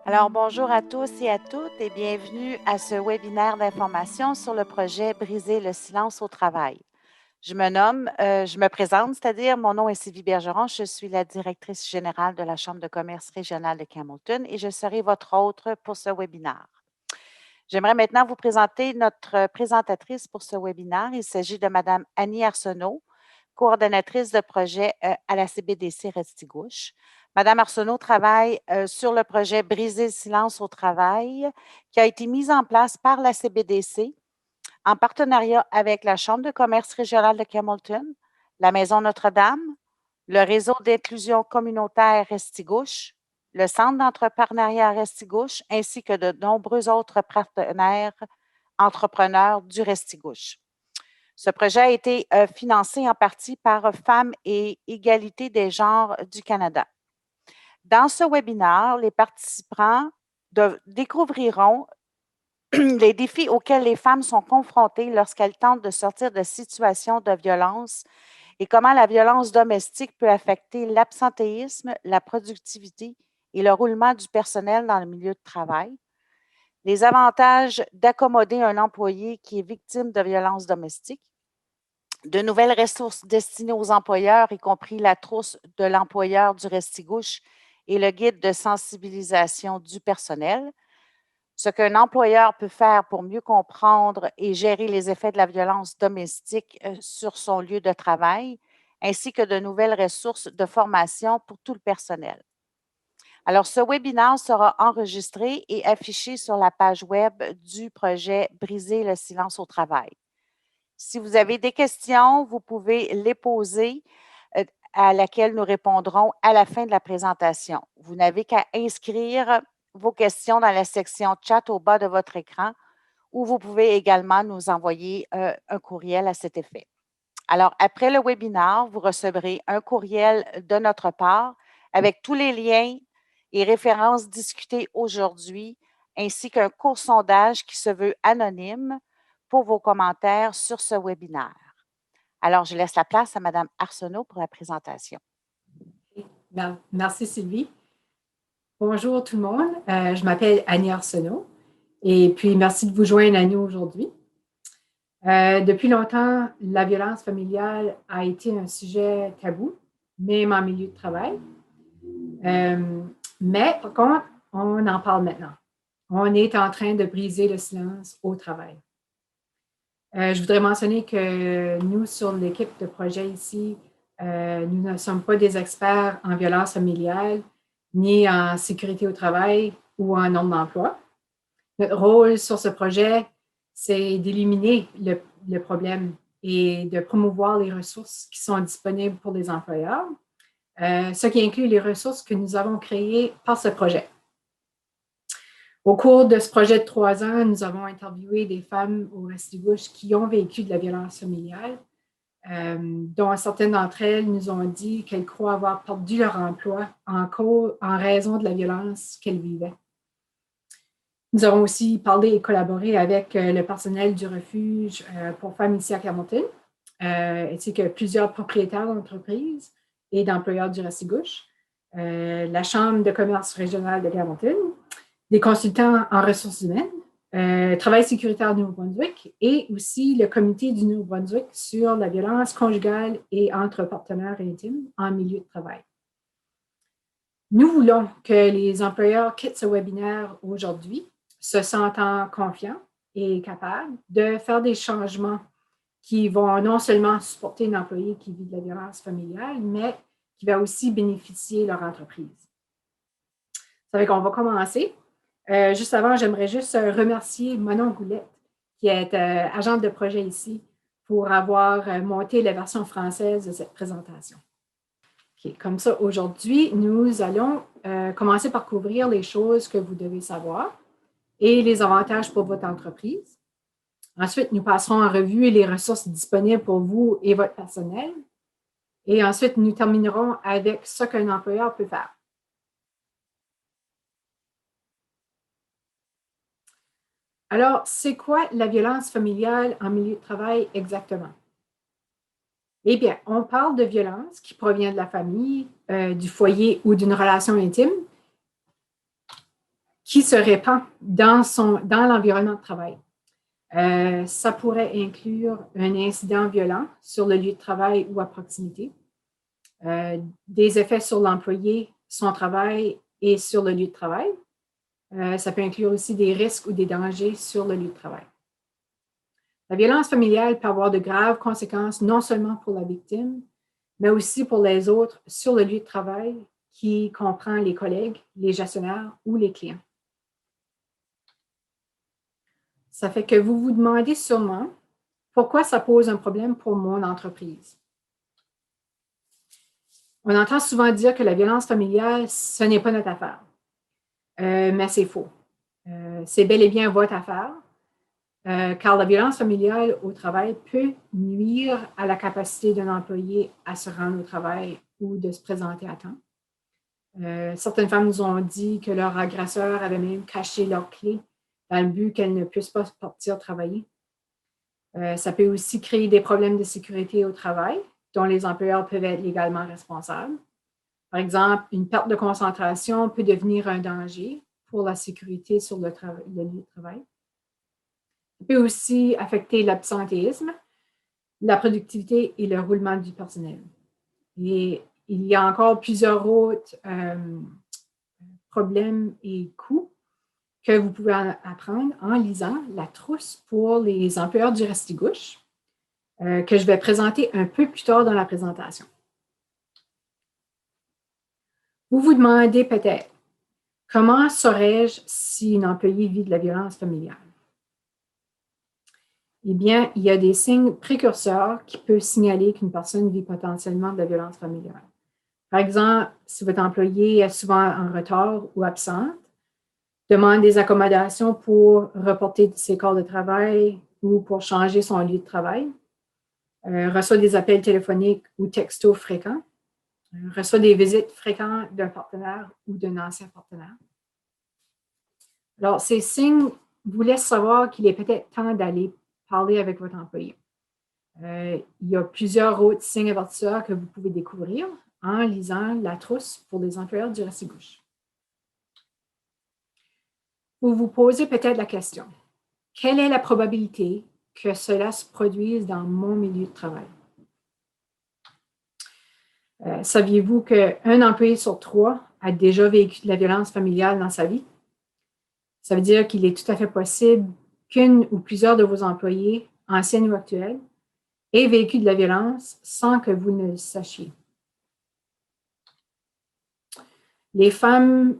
Alors, bonjour à tous et à toutes et bienvenue à ce webinaire d'information sur le projet Briser le silence au travail. Je me présente, c'est-à-dire mon nom est Sylvie Bergeron, je suis la directrice générale de la Chambre de commerce régionale de Campbellton et je serai votre hôte pour ce webinaire. J'aimerais maintenant vous présenter notre présentatrice pour ce webinaire. Il s'agit de Mme Annie Arsenault, coordonnatrice de projet à la CBDC Restigouche. Madame Arsenault travaille sur le projet Briser le silence au travail qui a été mis en place par la CBDC en partenariat avec la Chambre de commerce régionale de Campbellton, la Maison Notre-Dame, le réseau d'inclusion communautaire Restigouche, le Centre d'entrepreneuriat Restigouche, ainsi que de nombreux autres partenaires entrepreneurs du Restigouche. Ce projet a été financé en partie par Femmes et Égalité des genres du Canada. Dans ce webinaire, les participants découvriront les défis auxquels les femmes sont confrontées lorsqu'elles tentent de sortir de situations de violence et comment la violence domestique peut affecter l'absentéisme, la productivité et le roulement du personnel dans le milieu de travail, les avantages d'accommoder un employé qui est victime de violences domestiques, de nouvelles ressources destinées aux employeurs, y compris la trousse de l'employeur du Restigouche et le guide de sensibilisation du personnel, ce qu'un employeur peut faire pour mieux comprendre et gérer les effets de la violence domestique sur son lieu de travail, ainsi que de nouvelles ressources de formation pour tout le personnel. Alors, ce webinaire sera enregistré et affiché sur la page web du projet Briser le silence au travail. Si vous avez des questions, vous pouvez les poser à laquelle nous répondrons à la fin de la présentation. Vous n'avez qu'à inscrire vos questions dans la section chat au bas de votre écran ou vous pouvez également nous envoyer un courriel à cet effet. Alors, après le webinaire, vous recevrez un courriel de notre part avec tous les liens et références discutées aujourd'hui, ainsi qu'un court sondage qui se veut anonyme pour vos commentaires sur ce webinaire. Alors, je laisse la place à Mme Arsenault pour la présentation. Merci Sylvie. Bonjour tout le monde, je m'appelle Annie Arsenault et puis merci de vous joindre à nous aujourd'hui. Depuis longtemps, la violence familiale a été un sujet tabou, même en milieu de travail. Mais par contre, on en parle maintenant. On est en train de briser le silence au travail. Je voudrais mentionner que nous, sur l'équipe de projet ici, nous ne sommes pas des experts en violence familiale, ni en sécurité au travail ou en nombre d'emplois. Notre rôle sur ce projet, c'est d'éliminer le problème et de promouvoir les ressources qui sont disponibles pour les employeurs, ce qui inclut les ressources que nous avons créées par ce projet. Au cours de ce projet de 3 ans, nous avons interviewé des femmes au Restigouche qui ont vécu de la violence familiale, dont certaines d'entre elles nous ont dit qu'elles croient avoir perdu leur emploi en raison de la violence qu'elles vivaient. Nous avons aussi parlé et collaboré avec le personnel du refuge pour femmes ici à Campbellton, ainsi que plusieurs propriétaires d'entreprises et d'employeurs du Restigouche, la Chambre de commerce régionale de Campbellton, des consultants en ressources humaines, travail sécuritaire du Nouveau-Brunswick et aussi le comité du Nouveau-Brunswick sur la violence conjugale et entre partenaires intimes en milieu de travail. Nous voulons que les employeurs quittent ce webinaire aujourd'hui se sentant confiants et capables de faire des changements qui vont non seulement supporter un employé qui vit de la violence familiale, mais qui va aussi bénéficier leur entreprise. Ça fait qu'on va commencer. Juste avant, j'aimerais juste remercier Manon Goulette, qui est agente de projet ici, pour avoir monté la version française de cette présentation. Okay, comme ça, aujourd'hui, nous allons commencer par couvrir les choses que vous devez savoir et les avantages pour votre entreprise. Ensuite, nous passerons en revue les ressources disponibles pour vous et votre personnel. Et ensuite, nous terminerons avec ce qu'un employeur peut faire. Alors, c'est quoi la violence familiale en milieu de travail exactement? Eh bien, on parle de violence qui provient de la famille, du foyer ou d'une relation intime, qui se répand dans l'environnement de travail. Ça pourrait inclure un incident violent sur le lieu de travail ou à proximité, des effets sur l'employé, son travail et sur le lieu de travail. Ça peut inclure aussi des risques ou des dangers sur le lieu de travail. La violence familiale peut avoir de graves conséquences non seulement pour la victime, mais aussi pour les autres sur le lieu de travail qui comprend les collègues, les gestionnaires ou les clients. Ça fait que vous vous demandez sûrement pourquoi ça pose un problème pour mon entreprise. On entend souvent dire que la violence familiale, ce n'est pas notre affaire. Mais c'est faux. C'est bel et bien votre affaire, car la violence familiale au travail peut nuire à la capacité d'un employé à se rendre au travail ou de se présenter à temps. Certaines femmes nous ont dit que leur agresseur avait même caché leurs clés dans le but qu'elles ne puissent pas partir travailler. Ça peut aussi créer des problèmes de sécurité au travail, dont les employeurs peuvent être légalement responsables. Par exemple, une perte de concentration peut devenir un danger pour la sécurité sur le lieu de travail. Ça peut aussi affecter l'absentéisme, la productivité et le roulement du personnel. Et il y a encore plusieurs autres problèmes et coûts que vous pouvez apprendre en lisant la trousse pour les employeurs du Restigouche, que je vais présenter un peu plus tard dans la présentation. Vous vous demandez peut-être, comment saurais-je si une employée vit de la violence familiale? Eh bien, il y a des signes précurseurs qui peuvent signaler qu'une personne vit potentiellement de la violence familiale. Par exemple, si votre employé est souvent en retard ou absente, demande des accommodations pour reporter ses corps de travail ou pour changer son lieu de travail, reçoit des appels téléphoniques ou textos fréquents, reçoit des visites fréquentes d'un partenaire ou d'un ancien partenaire. Alors, ces signes vous laissent savoir qu'il est peut-être temps d'aller parler avec votre employé. Il y a plusieurs autres signes avertisseurs que vous pouvez découvrir en lisant la trousse pour les employeurs du Restigouche. Vous vous posez peut-être la question, quelle est la probabilité que cela se produise dans mon milieu de travail? Saviez-vous qu'un employé sur 3 a déjà vécu de la violence familiale dans sa vie? Ça veut dire qu'il est tout à fait possible qu'une ou plusieurs de vos employés, anciennes ou actuels, aient vécu de la violence sans que vous ne le sachiez. Les femmes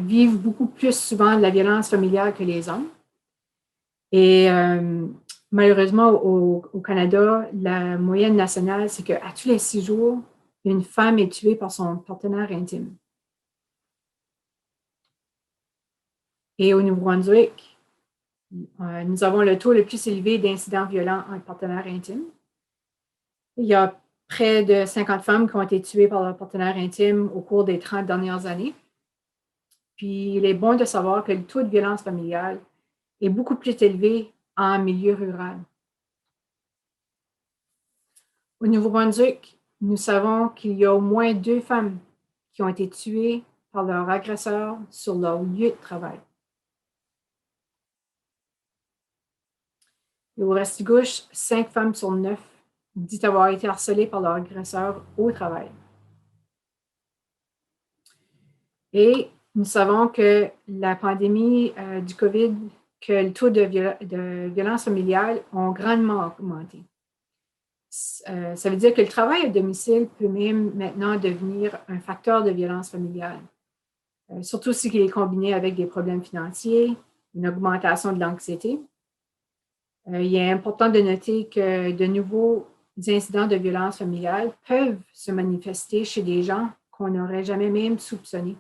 vivent beaucoup plus souvent de la violence familiale que les hommes. Et malheureusement, au Canada, la moyenne nationale, c'est qu'à tous les 6 jours, une femme est tuée par son partenaire intime. Et au Nouveau-Brunswick, nous avons le taux le plus élevé d'incidents violents entre partenaires intimes. Il y a près de 50 femmes qui ont été tuées par leur partenaire intime au cours des 30 dernières années. Puis, il est bon de savoir que le taux de violence familiale est beaucoup plus élevé en milieu rural. Au Nouveau-Brunswick, nous savons qu'il y a au moins 2 femmes qui ont été tuées par leur agresseur sur leur lieu de travail. Et au Restigouche, 5 femmes sur 9 disent avoir été harcelées par leur agresseur au travail. Et nous savons que la pandémie du COVID, que le taux de violence familiale ont grandement augmenté. Ça veut dire que le travail à domicile peut même maintenant devenir un facteur de violence familiale, surtout s'il est combiné avec des problèmes financiers, une augmentation de l'anxiété. Il est important de noter que de nouveaux incidents de violence familiale peuvent se manifester chez des gens qu'on n'aurait jamais même soupçonnés.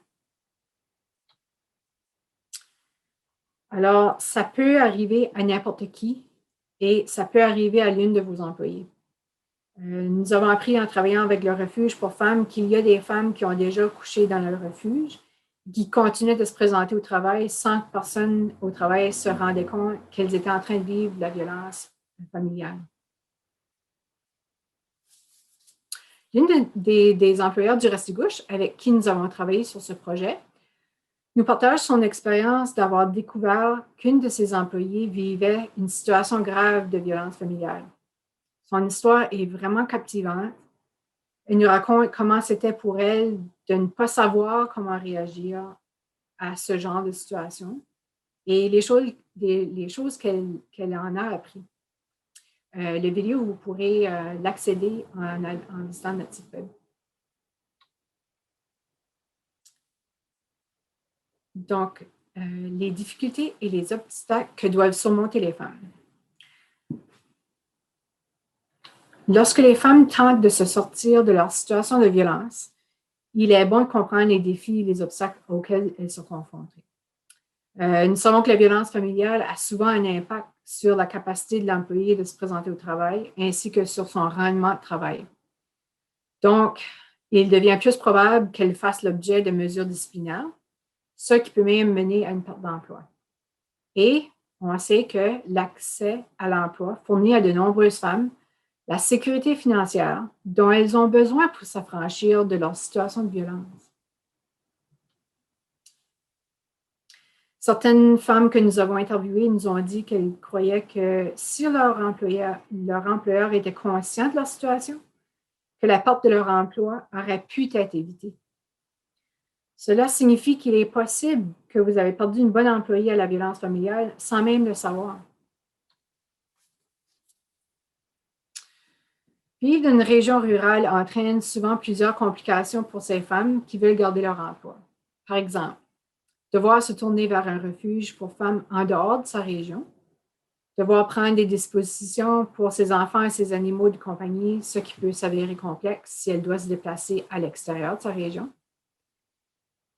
Alors, ça peut arriver à n'importe qui et ça peut arriver à l'une de vos employés. Nous avons appris en travaillant avec le refuge pour femmes qu'il y a des femmes qui ont déjà couché dans le refuge, qui continuaient de se présenter au travail sans que personne au travail se rendait compte qu'elles étaient en train de vivre de la violence familiale. L'une des employeurs du Restigouche avec qui nous avons travaillé sur ce projet nous partage son expérience d'avoir découvert qu'une de ses employées vivait une situation grave de violence familiale. Son histoire est vraiment captivante. Elle nous raconte comment c'était pour elle de ne pas savoir comment réagir à ce genre de situation et les choses qu'elle en a appris. Le vidéo, vous pourrez l'accéder en visitant notre site web. Donc, les difficultés et les obstacles que doivent surmonter les femmes. Lorsque les femmes tentent de se sortir de leur situation de violence, il est bon de comprendre les défis et les obstacles auxquels elles sont confrontées. Nous savons que la violence familiale a souvent un impact sur la capacité de l'employé de se présenter au travail, ainsi que sur son rendement de travail. Donc, il devient plus probable qu'elle fasse l'objet de mesures disciplinaires, ce qui peut même mener à une perte d'emploi. Et on sait que l'accès à l'emploi fournit à de nombreuses femmes la sécurité financière dont elles ont besoin pour s'affranchir de leur situation de violence. Certaines femmes que nous avons interviewées nous ont dit qu'elles croyaient que si leur employeur était conscient de leur situation, que la perte de leur emploi aurait pu être évitée. Cela signifie qu'il est possible que vous avez perdu une bonne employée à la violence familiale sans même le savoir. Vivre dans une région rurale entraîne souvent plusieurs complications pour ces femmes qui veulent garder leur emploi. Par exemple, devoir se tourner vers un refuge pour femmes en dehors de sa région, devoir prendre des dispositions pour ses enfants et ses animaux de compagnie, ce qui peut s'avérer complexe si elle doit se déplacer à l'extérieur de sa région.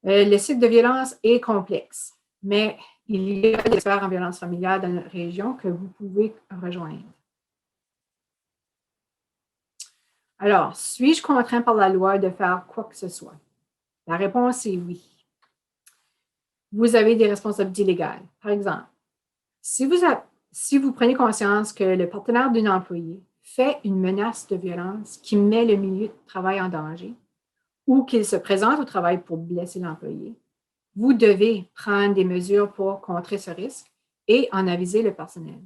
Le cycle de violence est complexe, mais il y a des experts en violence familiale dans notre région que vous pouvez rejoindre. Alors, suis-je contraint par la loi de faire quoi que ce soit? La réponse est oui. Vous avez des responsabilités légales. Par exemple, si vous prenez conscience que le partenaire d'une employée fait une menace de violence qui met le milieu de travail en danger ou qu'il se présente au travail pour blesser l'employé, vous devez prendre des mesures pour contrer ce risque et en aviser le personnel.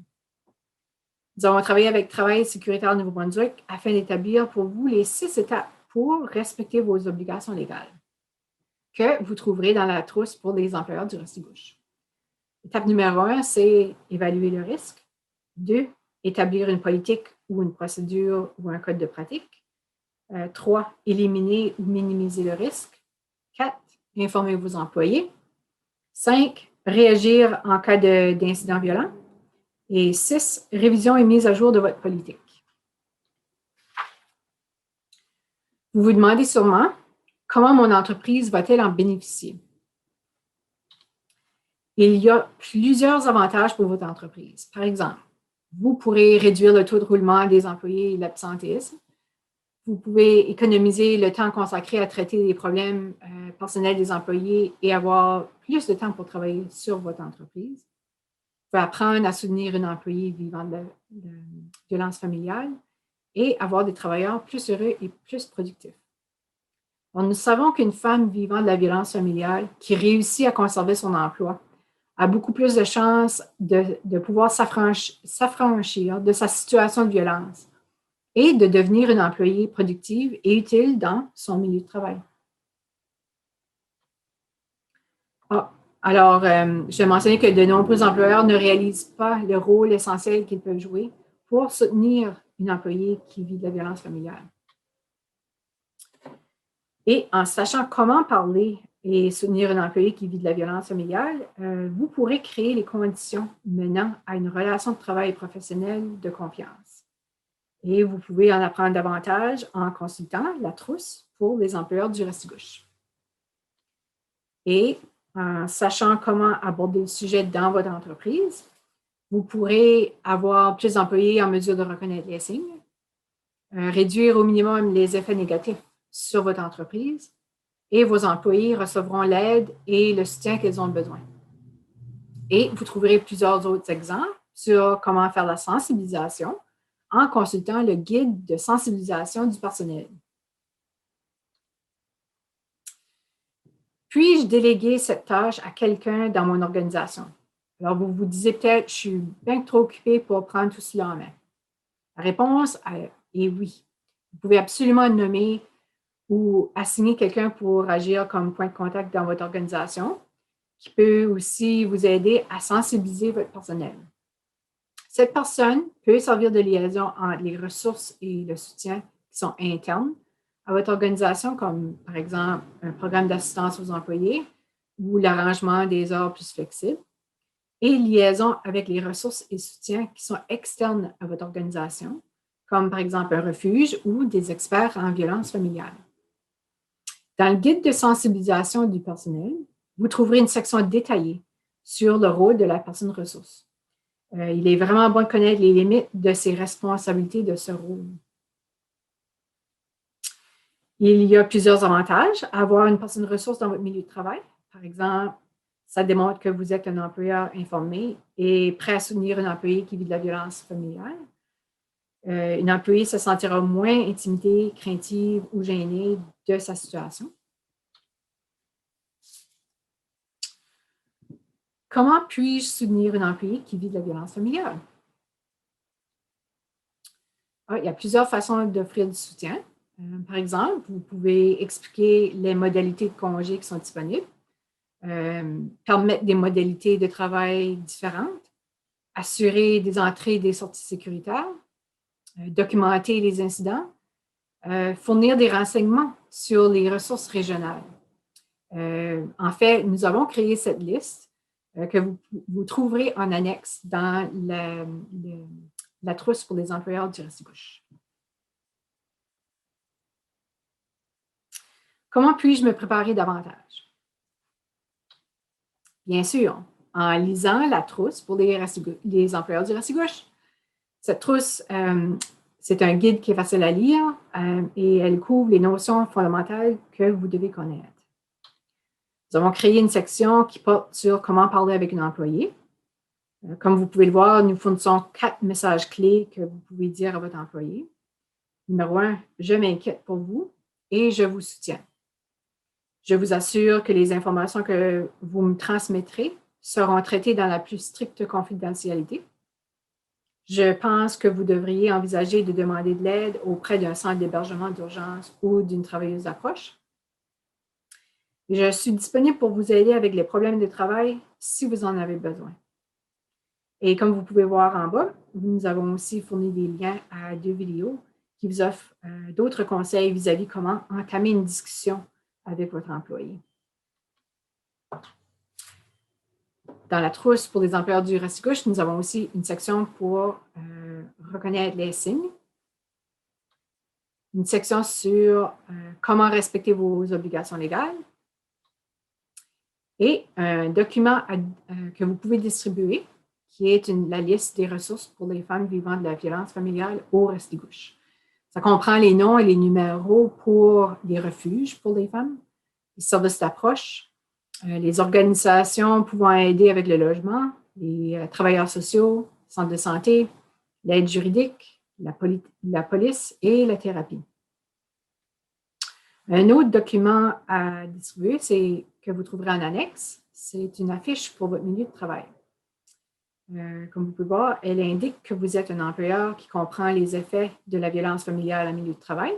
Nous avons travaillé avec Travail sécuritaire Nouveau-Brunswick afin d'établir pour vous les 6 étapes pour respecter vos obligations légales que vous trouverez dans la trousse pour les employeurs du Restigouche. Étape numéro 1, c'est évaluer le risque. 2, établir une politique ou une procédure ou un code de pratique. 3, éliminer ou minimiser le risque. 4, informer vos employés. 5, réagir en cas d'incident violent. Et 6, révision et mise à jour de votre politique. Vous vous demandez sûrement, comment mon entreprise va-t-elle en bénéficier? Il y a plusieurs avantages pour votre entreprise. Par exemple, vous pourrez réduire le taux de roulement des employés et l'absentéisme. Vous pouvez économiser le temps consacré à traiter les problèmes personnels des employés et avoir plus de temps pour travailler sur votre entreprise. Vous pouvez apprendre à soutenir une employée vivant de violence familiale et avoir des travailleurs plus heureux et plus productifs. Alors, nous savons qu'une femme vivant de la violence familiale qui réussit à conserver son emploi a beaucoup plus de chances de pouvoir s'affranchir de sa situation de violence et de devenir une employée productive et utile dans son milieu de travail. Alors, je vais mentionner que de nombreux employeurs ne réalisent pas le rôle essentiel qu'ils peuvent jouer pour soutenir une employée qui vit de la violence familiale. Et en sachant comment parler et soutenir une employée qui vit de la violence familiale, vous pourrez créer les conditions menant à une relation de travail professionnelle de confiance. Et vous pouvez en apprendre davantage en consultant la trousse pour les employeurs du Restigouche. Et en sachant comment aborder le sujet dans votre entreprise, vous pourrez avoir plus d'employés en mesure de reconnaître les signes, réduire au minimum les effets négatifs sur votre entreprise et vos employés recevront l'aide et le soutien qu'ils ont besoin. Et vous trouverez plusieurs autres exemples sur comment faire la sensibilisation en consultant le guide de sensibilisation du personnel. Puis-je déléguer cette tâche à quelqu'un dans mon organisation? Alors, vous vous disiez peut-être, je suis bien trop occupée pour prendre tout cela en main. La réponse est oui. Vous pouvez absolument nommer ou assigner quelqu'un pour agir comme point de contact dans votre organisation, qui peut aussi vous aider à sensibiliser votre personnel. Cette personne peut servir de liaison entre les ressources et le soutien qui sont internes à votre organisation, comme par exemple un programme d'assistance aux employés ou l'arrangement des heures plus flexibles, et liaison avec les ressources et soutiens qui sont externes à votre organisation, comme par exemple un refuge ou des experts en violence familiale. Dans le guide de sensibilisation du personnel, vous trouverez une section détaillée sur le rôle de la personne ressource. Il est vraiment bon de connaître les limites de ses responsabilités de ce rôle. Il y a plusieurs avantages à avoir une personne ressource dans votre milieu de travail. Par exemple, ça démontre que vous êtes un employeur informé et prêt à soutenir un employé qui vit de la violence familiale. Une employée se sentira moins intimidée, craintive ou gênée de sa situation. Comment puis-je soutenir un employé qui vit de la violence familiale? Il y a plusieurs façons d'offrir du soutien. Par exemple, vous pouvez expliquer les modalités de congé qui sont disponibles, permettre des modalités de travail différentes, assurer des entrées et des sorties sécuritaires, documenter les incidents, fournir des renseignements sur les ressources régionales. En fait, nous avons créé cette liste que vous trouverez en annexe dans la trousse pour les employeurs du Restigouche. Comment puis-je me préparer davantage? Bien sûr, en lisant la trousse pour les employeurs du Restigouche. Cette trousse, c'est un guide qui est facile à lire et elle couvre les notions fondamentales que vous devez connaître. Nous avons créé une section qui porte sur comment parler avec un employé. Comme vous pouvez le voir, nous fournissons 4 messages clés que vous pouvez dire à votre employé. Numéro 1, je m'inquiète pour vous et je vous soutiens. Je vous assure que les informations que vous me transmettrez seront traitées dans la plus stricte confidentialité. Je pense que vous devriez envisager de demander de l'aide auprès d'un centre d'hébergement d'urgence ou d'une travailleuse d'approche. Je suis disponible pour vous aider avec les problèmes de travail si vous en avez besoin. Et comme vous pouvez voir en bas, nous avons aussi fourni des liens à 2 vidéos qui vous offrent d'autres conseils vis-à-vis comment entamer une discussion avec votre employé. Dans la trousse pour les employeurs du Restigouche, nous avons aussi une section pour reconnaître les signes, une section sur comment respecter vos obligations légales et un document que vous pouvez distribuer qui est la liste des ressources pour les femmes vivant de la violence familiale au Restigouche. Ça comprend les noms et les numéros pour les refuges pour les femmes, les services d'approche, les organisations pouvant aider avec le logement, les travailleurs sociaux, centres de santé, l'aide juridique, la police et la thérapie. Un autre document à distribuer, c'est que vous trouverez en annexe, c'est une affiche pour votre milieu de travail. Comme vous pouvez voir, elle indique que vous êtes un employeur qui comprend les effets de la violence familiale en milieu de travail.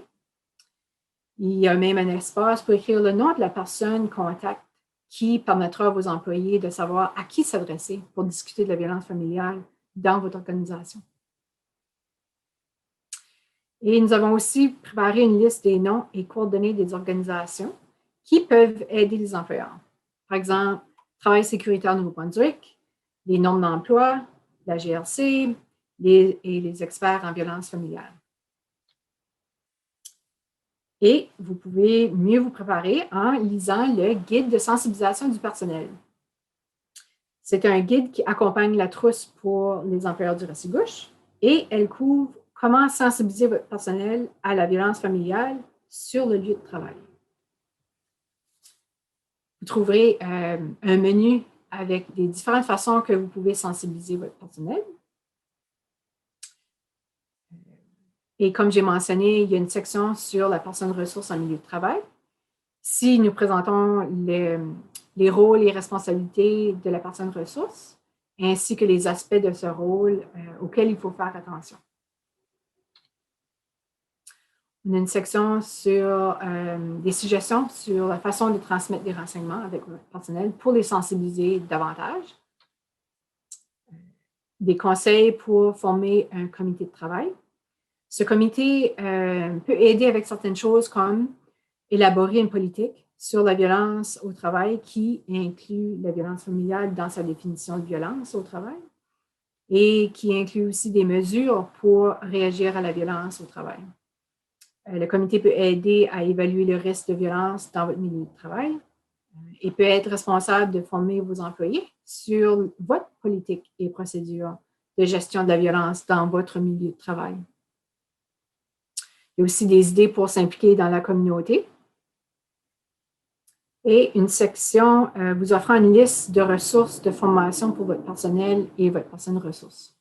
Il y a même un espace pour écrire le nom de la personne contact qui permettra à vos employés de savoir à qui s'adresser pour discuter de la violence familiale dans votre organisation. Et nous avons aussi préparé une liste des noms et coordonnées des organisations qui peuvent aider les employeurs. Par exemple, Travail sécuritaire Nouveau-Brunswick, les normes d'emploi, la GRC et les experts en violence familiale. Et vous pouvez mieux vous préparer en lisant le guide de sensibilisation du personnel. C'est un guide qui accompagne la trousse pour les employeurs du Restigouche et elle couvre comment sensibiliser votre personnel à la violence familiale sur le lieu de travail. Vous trouverez un menu avec des différentes façons que vous pouvez sensibiliser votre personnel. Et comme j'ai mentionné, il y a une section sur la personne ressource en milieu de travail. Ici, nous présentons les rôles et responsabilités de la personne ressource, ainsi que les aspects de ce rôle auxquels il faut faire attention. On a une section sur des suggestions sur la façon de transmettre des renseignements avec le personnel pour les sensibiliser davantage. Des conseils pour former un comité de travail. Ce comité peut aider avec certaines choses comme élaborer une politique sur la violence au travail qui inclut la violence familiale dans sa définition de violence au travail et qui inclut aussi des mesures pour réagir à la violence au travail. Le comité peut aider à évaluer le risque de violence dans votre milieu de travail et peut être responsable de former vos employés sur votre politique et procédure de gestion de la violence dans votre milieu de travail. Il y a aussi des idées pour s'impliquer dans la communauté. Et une section vous offrant une liste de ressources de formation pour votre personnel et votre personne ressource.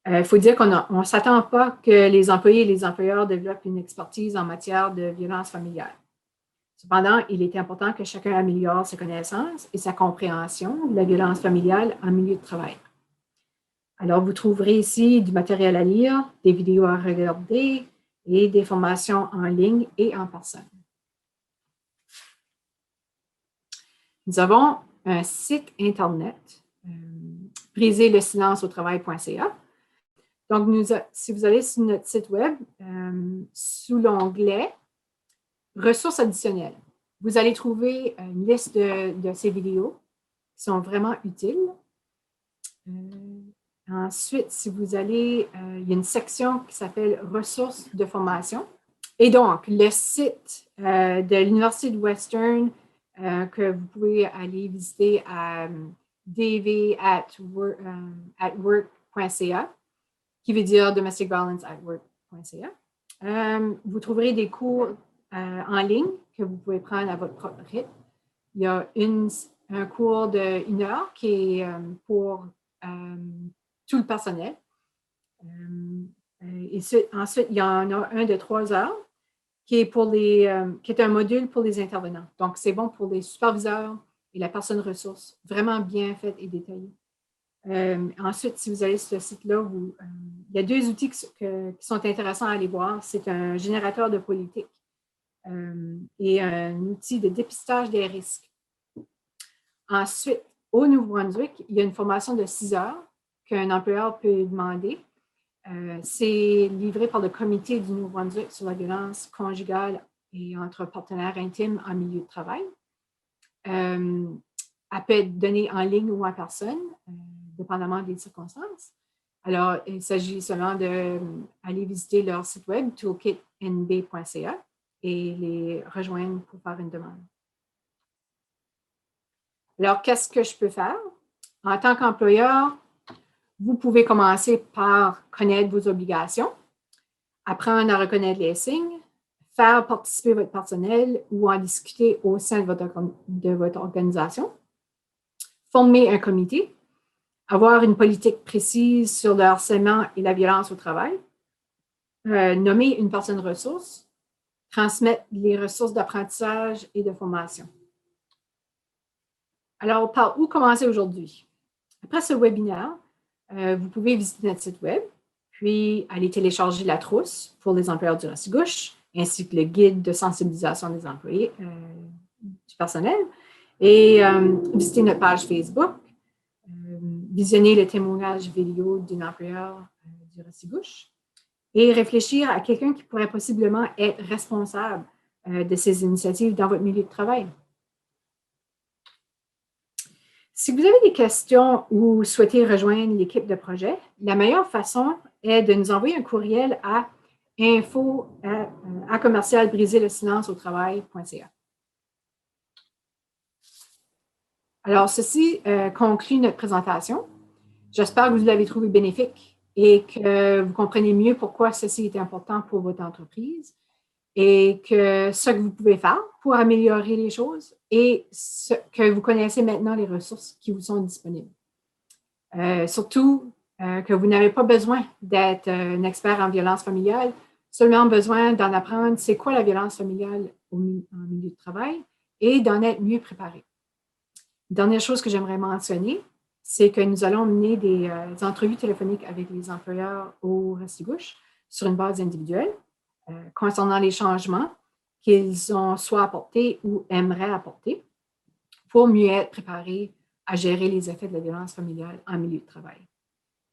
Il faut dire qu'on ne s'attend pas que les employés et les employeurs développent une expertise en matière de violence familiale. Cependant, il est important que chacun améliore ses connaissances et sa compréhension de la violence familiale en milieu de travail. Alors, vous trouverez ici du matériel à lire, des vidéos à regarder et des formations en ligne et en personne. Nous avons un site Internet, briserlesilenceautravail.ca. Donc, si vous allez sur notre site web, sous l'onglet « Ressources additionnelles », vous allez trouver une liste de ces vidéos qui sont vraiment utiles. Ensuite, si vous allez, il y a une section qui s'appelle « Ressources de formation ». Et donc, le site de l'Université de Western que vous pouvez aller visiter à dv@work.ca, qui veut dire domesticviolenceatwork.ca. Vous trouverez des cours en ligne que vous pouvez prendre à votre propre rythme. Il y a un cours d'1 heure qui est pour tout le personnel. Ensuite, il y en a un de 3 heures qui est un module pour les intervenants. Donc, c'est bon pour les superviseurs et la personne ressource, vraiment bien fait et détaillé. Ensuite, si vous allez sur ce site-là, il y a 2 outils qui sont intéressants à aller voir. C'est un générateur de politique et un outil de dépistage des risques. Ensuite, au Nouveau-Brunswick, il y a une formation de 6 heures qu'un employeur peut demander. C'est livré par le Comité du Nouveau-Brunswick sur la violence conjugale et entre partenaires intimes en milieu de travail. Elle peut être donnée en ligne ou en personne, dépendamment des circonstances. Alors, il s'agit seulement d'aller visiter leur site web, toolkitnb.ca, et les rejoindre pour faire une demande. Alors, qu'est-ce que je peux faire? En tant qu'employeur, vous pouvez commencer par connaître vos obligations, apprendre à reconnaître les signes, faire participer votre personnel ou en discuter au sein de votre organisation, former un comité, avoir une politique précise sur le harcèlement et la violence au travail, nommer une personne ressource, transmettre les ressources d'apprentissage et de formation. Alors, par où commencer aujourd'hui? Après ce webinaire, vous pouvez visiter notre site web, puis aller télécharger la trousse pour les employeurs du Restigouche, ainsi que le guide de sensibilisation des employés du personnel, et visiter notre page Facebook, visionner le témoignage vidéo d'un employeur du Restigouche et réfléchir à quelqu'un qui pourrait possiblement être responsable de ces initiatives dans votre milieu de travail. Si vous avez des questions ou souhaitez rejoindre l'équipe de projet, la meilleure façon est de nous envoyer un courriel à info@briserlesilenceautravail.ca. Alors, ceci conclut notre présentation. J'espère que vous l'avez trouvé bénéfique et que vous comprenez mieux pourquoi ceci est important pour votre entreprise et que ce que vous pouvez faire pour améliorer les choses et que vous connaissez maintenant les ressources qui vous sont disponibles. Surtout que vous n'avez pas besoin d'être un expert en violence familiale, seulement besoin d'en apprendre c'est quoi la violence familiale en milieu de travail et d'en être mieux préparés. Dernière chose que j'aimerais mentionner, c'est que nous allons mener des entrevues téléphoniques avec les employeurs au Restigouche sur une base individuelle concernant les changements qu'ils ont soit apportés ou aimeraient apporter pour mieux être préparés à gérer les effets de la violence familiale en milieu de travail.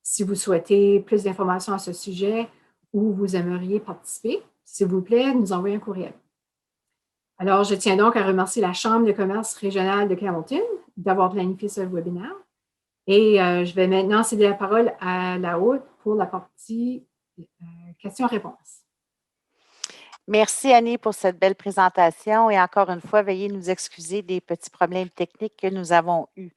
Si vous souhaitez plus d'informations à ce sujet ou vous aimeriez participer, s'il vous plaît, nous envoyez un courriel. Alors, je tiens donc à remercier la Chambre de commerce régionale de Hamilton d'avoir planifié ce webinaire. Et je vais maintenant céder la parole à la Haute pour la partie questions-réponses. Merci Annie pour cette belle présentation et encore une fois, veuillez nous excuser des petits problèmes techniques que nous avons eus.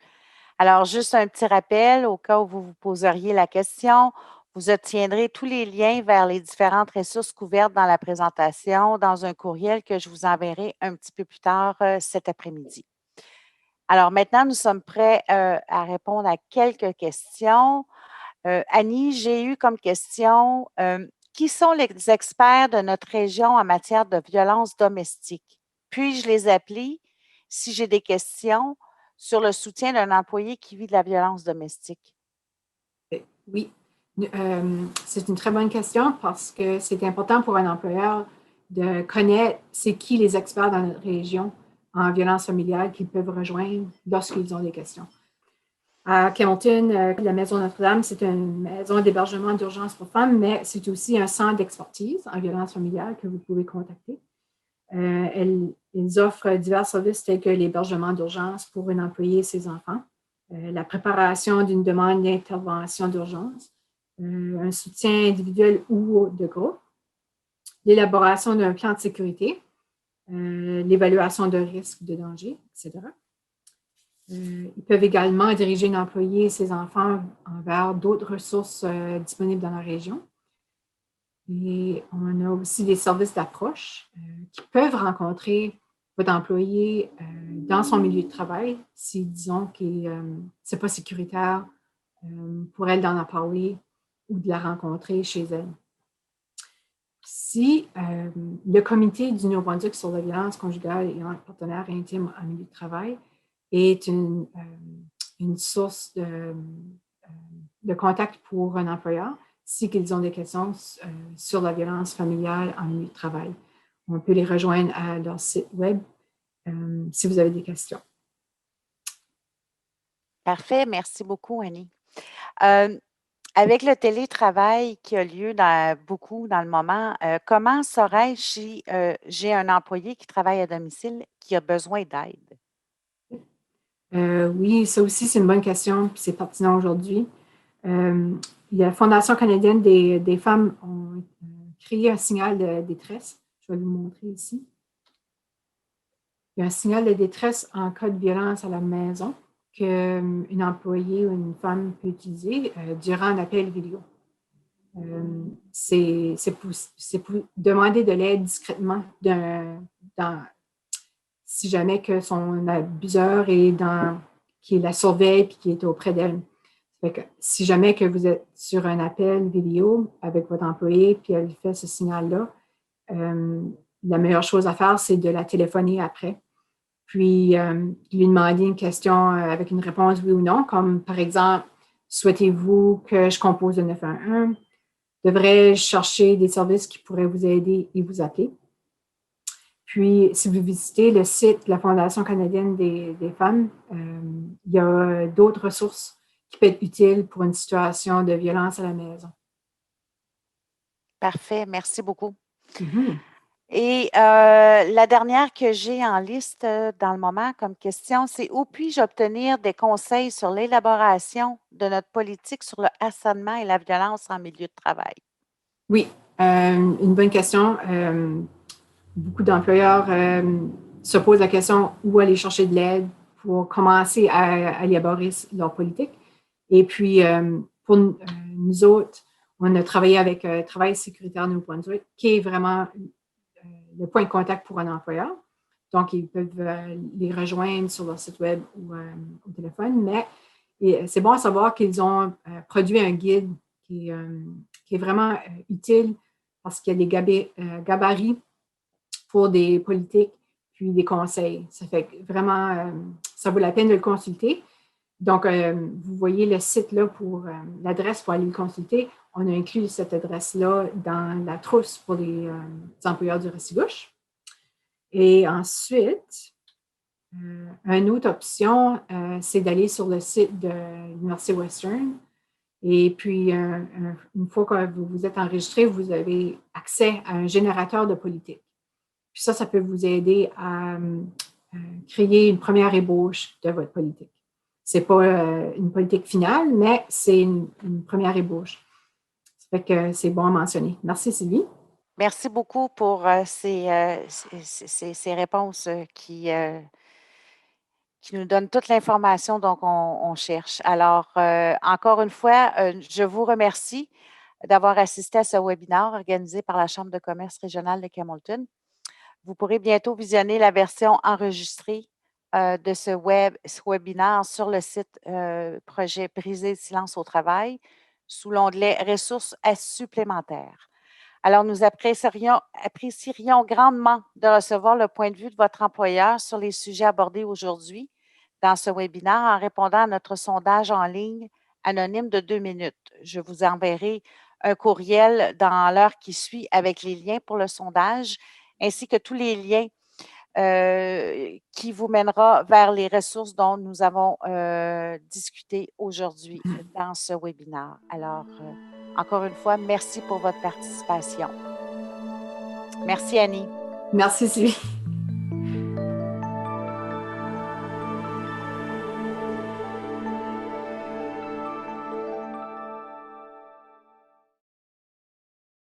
Alors, juste un petit rappel au cas où vous vous poseriez la question. Vous obtiendrez tous les liens vers les différentes ressources couvertes dans la présentation dans un courriel que je vous enverrai un petit peu plus tard cet après-midi. Alors maintenant, nous sommes prêts à répondre à quelques questions. Annie, j'ai eu comme question, qui sont les experts de notre région en matière de violence domestique? Puis-je les appeler si j'ai des questions sur le soutien d'un employé qui vit de la violence domestique? Oui, c'est une très bonne question parce que c'est important pour un employeur de connaître c'est qui les experts dans notre région en violence familiale qu'ils peuvent rejoindre lorsqu'ils ont des questions. À Hamilton, la Maison Notre-Dame, c'est une maison d'hébergement d'urgence pour femmes, mais c'est aussi un centre d'expertise en violence familiale que vous pouvez contacter. Ils offrent divers services tels que l'hébergement d'urgence pour un employé et ses enfants, la préparation d'une demande d'intervention d'urgence, un soutien individuel ou de groupe, l'élaboration d'un plan de sécurité, l'évaluation de risques, de danger, etc. Ils peuvent également diriger un employé et ses enfants vers d'autres ressources disponibles dans la région. Et on a aussi des services d'approche qui peuvent rencontrer votre employé dans son milieu de travail si, disons, que ce n'est pas sécuritaire pour elle d'en parler ou de la rencontrer chez elle. Si le comité du Nouveau-Brunswick sur la violence conjugale et en partenaire intime en milieu de travail est une source de contact pour un employeur si ils ont des questions sur la violence familiale en milieu de travail. On peut les rejoindre à leur site web si vous avez des questions. Parfait, merci beaucoup, Annie. Avec le télétravail qui a lieu beaucoup dans le moment, comment saurais-je si j'ai un employé qui travaille à domicile qui a besoin d'aide? Oui, ça aussi, c'est une bonne question, puis c'est pertinent aujourd'hui. La Fondation canadienne des femmes ont créé un signal de détresse. Je vais vous montrer ici. Il y a un signal de détresse en cas de violence à la maison qu'une employée ou une femme peut utiliser durant un appel vidéo. C'est pour demander de l'aide discrètement si jamais que son abuseur qui la surveille et qui est auprès d'elle. Si jamais que vous êtes sur un appel vidéo avec votre employé puis elle fait ce signal-là, la meilleure chose à faire, c'est de la téléphoner après. Puis lui demander une question avec une réponse oui ou non, comme par exemple, souhaitez-vous que je compose le 911? Devrais-je chercher des services qui pourraient vous aider et vous appeler? Puis, si vous visitez le site de la Fondation canadienne des femmes, il y a d'autres ressources qui peuvent être utiles pour une situation de violence à la maison. Parfait, merci beaucoup. Mm-hmm. Et la dernière que j'ai en liste dans le moment comme question, c'est où puis-je obtenir des conseils sur l'élaboration de notre politique sur le harcèlement et la violence en milieu de travail? Oui, une bonne question. Beaucoup d'employeurs se posent la question où aller chercher de l'aide pour commencer à élaborer leur politique. Et puis, pour nous autres, on a travaillé avec Travail sécuritaire Nouveau-Brunswick, qui est vraiment le point de contact pour un employeur. Donc, ils peuvent les rejoindre sur leur site web ou au téléphone. Mais c'est bon à savoir qu'ils ont produit un guide qui est vraiment utile parce qu'il y a des gabarits pour des politiques puis des conseils. Ça fait vraiment, ça vaut la peine de le consulter. Donc, vous voyez le site là pour l'adresse pour aller le consulter. On a inclus cette adresse-là dans la trousse pour les employeurs du Restigouche. Et ensuite, une autre option, c'est d'aller sur le site de l'Université Western. Et puis, une fois que vous vous êtes enregistré, vous avez accès à un générateur de politique. Puis ça peut vous aider à créer une première ébauche de votre politique. Ce n'est pas une politique finale, mais c'est une première ébauche. Ça fait que c'est bon à mentionner. Merci, Sylvie. Merci beaucoup pour ces réponses qui nous donnent toute l'information donc on cherche. Alors, encore une fois, je vous remercie d'avoir assisté à ce webinaire organisé par la Chambre de commerce régionale de Hamilton. Vous pourrez bientôt visionner la version enregistrée de ce webinaire sur le site projet Briser le silence au travail sous l'onglet ressources supplémentaires. Alors, nous apprécierions grandement de recevoir le point de vue de votre employeur sur les sujets abordés aujourd'hui dans ce webinaire en répondant à notre sondage en ligne anonyme de 2 minutes. Je vous enverrai un courriel dans l'heure qui suit avec les liens pour le sondage ainsi que tous les liens qui vous mènera vers les ressources dont nous avons discuté aujourd'hui dans ce webinaire. Alors, encore une fois, merci pour votre participation. Merci, Annie. Merci, Sylvie.